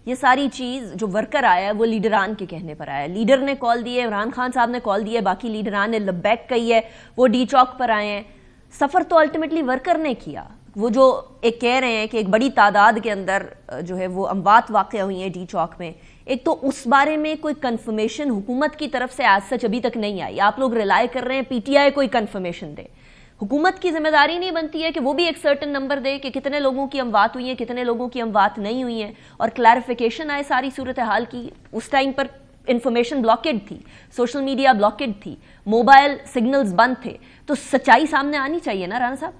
یہ ساری چیز جو ورکر آیا ہے وہ لیڈران کے کہنے پر آیا ہے. لیڈر نے کال دی ہے, عمران خان صاحب نے کال دی ہے, باقی لیڈران نے لبیک کہی ہے, وہ ڈی چوک پر آئے ہیں. سفر تو الٹیمیٹلی ورکر نے کیا. وہ جو ایک کہہ رہے ہیں کہ ایک بڑی تعداد کے اندر جو ہے وہ اموات واقع ہوئی ہیں ڈی چوک میں, ایک تو اس بارے میں کوئی کنفرمیشن حکومت کی طرف سے ایز سچ ابھی تک نہیں آئی. آپ لوگ ریلائی کر رہے ہیں پی ٹی آئی کوئی کنفرمیشن دے. حکومت کی ذمہ داری نہیں بنتی ہے کہ وہ بھی ایک سرٹن نمبر دے کہ کتنے لوگوں کی اموات ہوئی ہیں, کتنے لوگوں کی اموات نہیں ہوئی ہیں, اور کلیریفیکیشن آئے ساری صورتحال کی. اس ٹائم پر انفارمیشن بلاکڈ تھی, سوشل میڈیا بلاکڈ تھی, موبائل سگنلز بند تھے, تو سچائی سامنے آنی چاہیے نا رانا صاحب.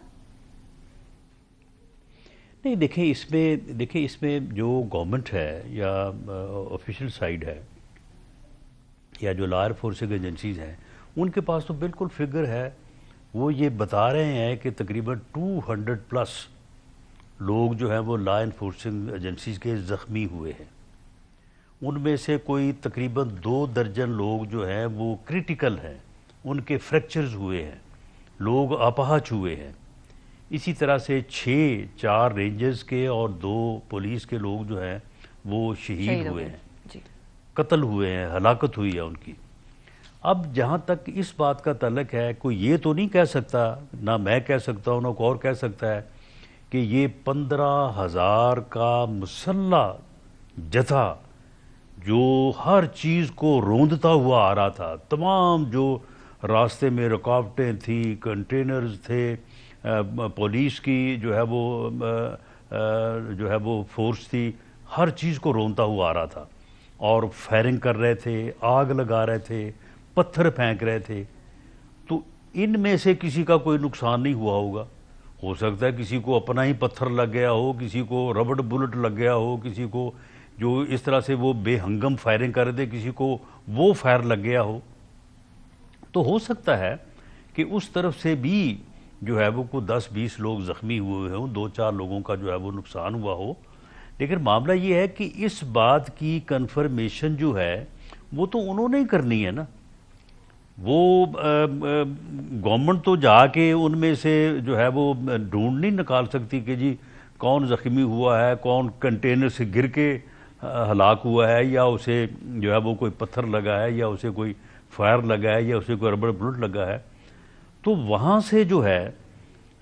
نہیں دیکھیں اس میں جو گورنمنٹ ہے یا آفیشیل سائیڈ ہے یا جو لا انفورسنگ ایجنسیز ہیں, ان کے پاس تو بالکل فگر ہے. وہ یہ بتا رہے ہیں کہ تقریباً 200+ لوگ جو ہیں وہ لا انفورسنگ ایجنسیز کے زخمی ہوئے ہیں. ان میں سے کوئی تقریباً 2 درجن لوگ جو ہیں وہ کریٹیکل ہیں, ان کے فریکچرز ہوئے ہیں, لوگ اپاہج ہوئے ہیں. اسی طرح سے 4 رینجرز کے اور 2 پولیس کے لوگ جو ہیں وہ شہید ہوئے ہیں, قتل ہوئے ہیں, ہلاکت ہوئی ہے ان کی. اب جہاں تک اس بات کا تعلق ہے, کوئی یہ تو نہیں کہہ سکتا, نہ میں کہہ سکتا ہوں نہ کوئی اور کہہ سکتا ہے, کہ یہ 15,000 کا مسلح جتھا جو ہر چیز کو روندتا ہوا آ رہا تھا, تمام جو راستے میں رکاوٹیں تھیں, کنٹینرز تھے, پولیس کی جو ہے وہ فورس تھی, ہر چیز کو رونتا ہوا آ رہا تھا, اور فائرنگ کر رہے تھے, آگ لگا رہے تھے, پتھر پھینک رہے تھے. تو ان میں سے کسی کا کوئی نقصان نہیں ہوا ہوگا. ہو سکتا ہے کسی کو اپنا ہی پتھر لگ گیا ہو, کسی کو ربڑ بلٹ لگ گیا ہو, کسی کو جو اس طرح سے وہ بے ہنگم فائرنگ کر رہے تھے کسی کو وہ فائر لگ گیا ہو. تو ہو سکتا ہے کہ اس طرف سے بھی جو ہے وہ کوئی 10-20 لوگ زخمی ہوئے ہوں, 2-4 لوگوں کا جو ہے وہ نقصان ہوا ہو. لیکن معاملہ یہ ہے کہ اس بات کی کنفرمیشن جو ہے وہ تو انہوں نے ہی کرنی ہے نا. وہ گورنمنٹ تو جا کے ان میں سے جو ہے وہ ڈھونڈ نہیں نکال سکتی کہ جی کون زخمی ہوا ہے, کون کنٹینر سے گر کے ہلاک ہوا ہے, یا اسے جو ہے وہ کوئی پتھر لگا ہے, یا اسے کوئی فائر لگا ہے, یا اسے کوئی ربڑ بلٹ لگا ہے. تو وہاں سے جو ہے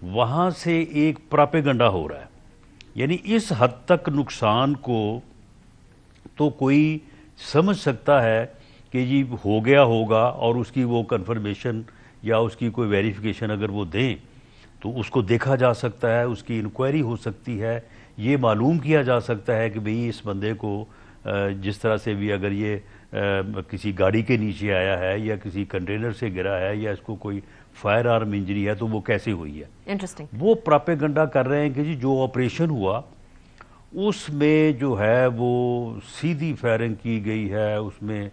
وہاں سے ایک پراپیگنڈا ہو رہا ہے. یعنی اس حد تک نقصان کو تو کوئی سمجھ سکتا ہے کہ جی ہو گیا ہوگا, اور اس کی وہ کنفرمیشن یا اس کی کوئی ویریفیکیشن اگر وہ دیں تو اس کو دیکھا جا سکتا ہے, اس کی انکوائری ہو سکتی ہے, یہ معلوم کیا جا سکتا ہے کہ بھئی اس بندے کو جس طرح سے بھی اگر یہ کسی گاڑی کے نیچے آیا ہے یا کسی کنٹینر سے گرا ہے یا اس کو کوئی فائر آرم انجری ہے تو وہ کیسے ہوئی ہے. انٹرسٹنگ. وہ پراپیگنڈا کر رہے ہیں کہ جی جو آپریشن ہوا اس میں جو ہے وہ سیدھی فائرنگ کی گئی ہے, اس میں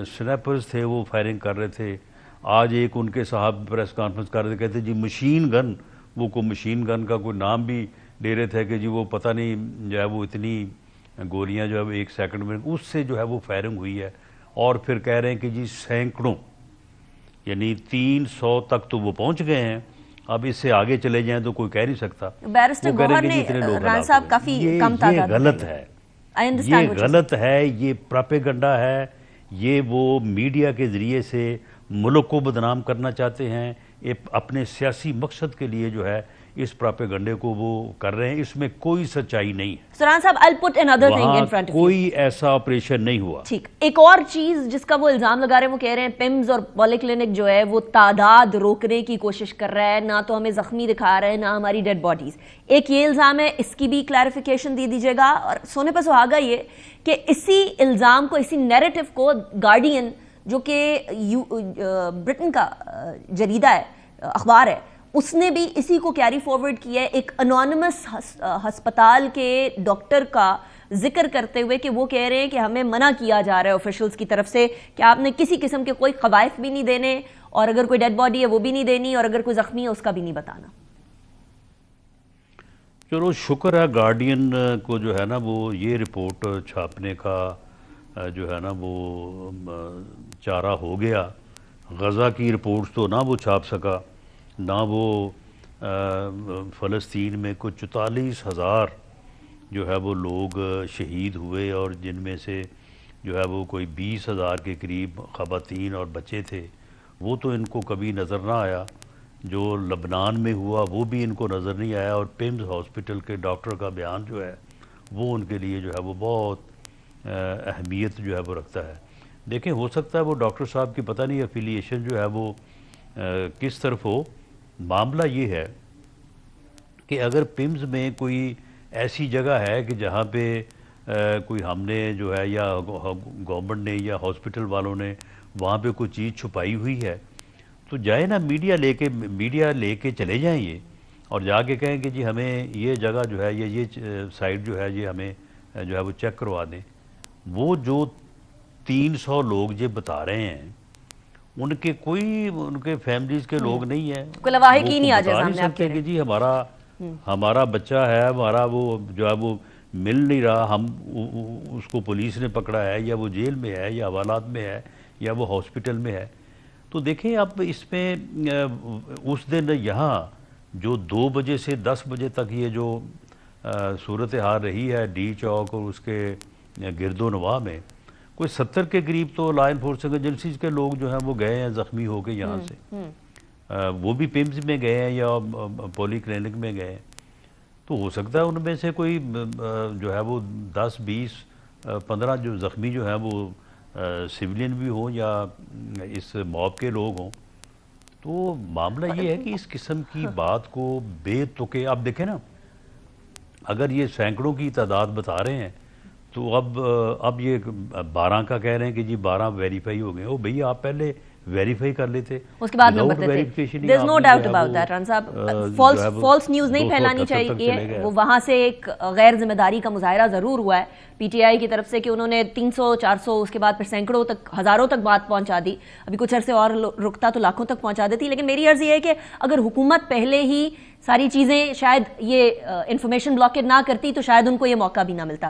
سنیپرز تھے وہ فائرنگ کر رہے تھے. آج ایک ان کے صاحب پریس کانفرنس کر رہے تھے, کہتے جی مشین گن, وہ کوئی مشین گن کا کوئی نام بھی لے رہے تھے کہ جی وہ پتہ نہیں جو ہے وہ اتنی گولیاں جو ہے 1 سیکنڈ میں اس سے جو ہے وہ فائرنگ ہوئی ہے. اور پھر کہہ رہے ہیں کہ جی سینکڑوں یعنی 300 تک تو وہ پہنچ گئے ہیں, اب اس سے آگے چلے جائیں تو کوئی کہہ نہیں سکتا. بیرسٹر گوہر نے ران صاحب کافی کم تعداد یہ غلط ہے, یہ غلط ہے, یہ پراپیگنڈا ہے, یہ وہ میڈیا کے ذریعے سے ملک کو بدنام کرنا چاہتے ہیں, اپنے سیاسی مقصد کے لیے جو ہے اس پراپیگنڈے کو وہ کر رہے ہیں. اس میں کوئی سچائی نہیں ہے. سران صاحب I'll put another thing in front of you. کوئی ایسا آپریشن نہیں ہوا. ٹھیک. ایک اور چیز جس کا وہ الزام لگا رہے ہیں, وہ کہہ رہے ہیں پیمز اور پولی کلینک جو ہے وہ تعداد روکنے کی کوشش کر رہا ہے, نہ تو ہمیں زخمی دکھا رہا ہے نہ ہماری ڈیڈ باڈیز. ایک یہ الزام ہے, اس کی بھی کلیریفیکیشن دے دیجیے گا. اور سونے پہ سہاگا یہ کہ اسی الزام کو, اسی نیریٹو کو گارڈین جو کہ برٹن کا جریدہ ہے, اخبار ہے, اس نے بھی اسی کو کیری فارورڈ کیا ہے, ایک انونیمس ہسپتال کے ڈاکٹر کا ذکر کرتے ہوئے کہ وہ کہہ رہے ہیں کہ ہمیں منع کیا جا رہا ہے آفیشلز کی طرف سے کہ آپ نے کسی قسم کے کوئی قوائف بھی نہیں دینے, اور اگر کوئی ڈیڈ باڈی ہے وہ بھی نہیں دینی, اور اگر کوئی زخمی ہے اس کا بھی نہیں بتانا. چلو شکر ہے گارڈین کو جو ہے نا وہ یہ رپورٹ چھاپنے کا جو ہے نا وہ چارہ ہو گیا. غزہ کی رپورٹس تو نہ وہ چھاپ سکا, نہ وہ فلسطین میں کچھ 44,000 جو ہے وہ لوگ شہید ہوئے اور جن میں سے جو ہے وہ کوئی 20,000 کے قریب خواتین اور بچے تھے، وہ تو ان کو کبھی نظر نہ آیا. جو لبنان میں ہوا وہ بھی ان کو نظر نہیں آیا، اور پیمز ہاسپٹل کے ڈاکٹر کا بیان جو ہے وہ ان کے لیے جو ہے وہ بہت اہمیت جو ہے وہ رکھتا ہے. دیکھیں، ہو سکتا ہے وہ ڈاکٹر صاحب کی پتہ نہیں افیلیشن جو ہے وہ کس طرف ہو. معاملہ یہ ہے کہ اگر پیمز میں کوئی ایسی جگہ ہے کہ جہاں پہ کوئی ہم نے جو ہے یا گورنمنٹ نے یا ہاسپٹل والوں نے وہاں پہ کوئی چیز چھپائی ہوئی ہے، تو جائے نا میڈیا لے کے چلے جائیں یہ، اور جا کے کہیں کہ جی ہمیں یہ جگہ جو ہے یہ سائٹ جو ہے یہ ہمیں جو ہے وہ چیک کروا دیں. وہ جو 300 لوگ یہ بتا رہے ہیں، ان کے فیملیز کے لوگ نہیں ہیں، کوئی لواحق وہ ہی نہیں آ بتا جائے نہیں سامنے آپ سکتے کے کہ جی ہمارا بچہ ہے، ہمارا وہ جو ہے وہ مل نہیں رہا، ہم اس کو پولیس نے پکڑا ہے، یا وہ جیل میں ہے، یا حوالات میں ہے، یا وہ ہاسپٹل میں ہے. تو دیکھیں اب اس میں اس دن یہاں جو 2 بجے سے 10 بجے تک یہ جو صورتحال رہی ہے ڈی چوک اور اس کے گرد و نواح میں، کوئی 70 کے قریب تو لا انفورسنگ ایجنسیز کے لوگ جو ہیں وہ گئے ہیں زخمی ہو کے یہاں سے. وہ بھی پیمز میں گئے ہیں یا پولی کلینک میں گئے ہیں. تو ہو سکتا ہے ان میں سے کوئی جو ہے وہ 10 20 15 جو زخمی جو ہیں وہ سویلین بھی ہوں یا اس موب کے لوگ ہوں. تو معاملہ یہ ہے کہ اس قسم کی بات کو بے تکے، اب دیکھیں نا، اگر یہ سینکڑوں کی تعداد بتا رہے ہیں تو اب یہ 12 کا کہہ رہے ہیں کہ جی 12 ویریفائی ہو گئے. او بھئی آپ پہلے ویریفائی کر لیتے، اس کے بعد نمبر دیتے. There's no doubt about that رن صاحب. فالس نیوز نہیں پھیلانی چاہیے. وہ وہاں سے ایک غیر ذمہ داری کا مظاہرہ ضرور ہوا ہے پی ٹی آئی کی طرف سے کہ انہوں نے 300 400 اس کے بعد پھر سینکڑوں تک ہزاروں تک بات پہنچا دی. ابھی کچھ عرصے اور رکتا تو لاکھوں تک پہنچا دیتی. لیکن میری عرض یہ ہے کہ اگر حکومت پہلے ہی ساری چیزیں شاید یہ انفارمیشن بلاکیڈ نہ کرتی تو شاید ان کو یہ موقع بھی نہ ملتا.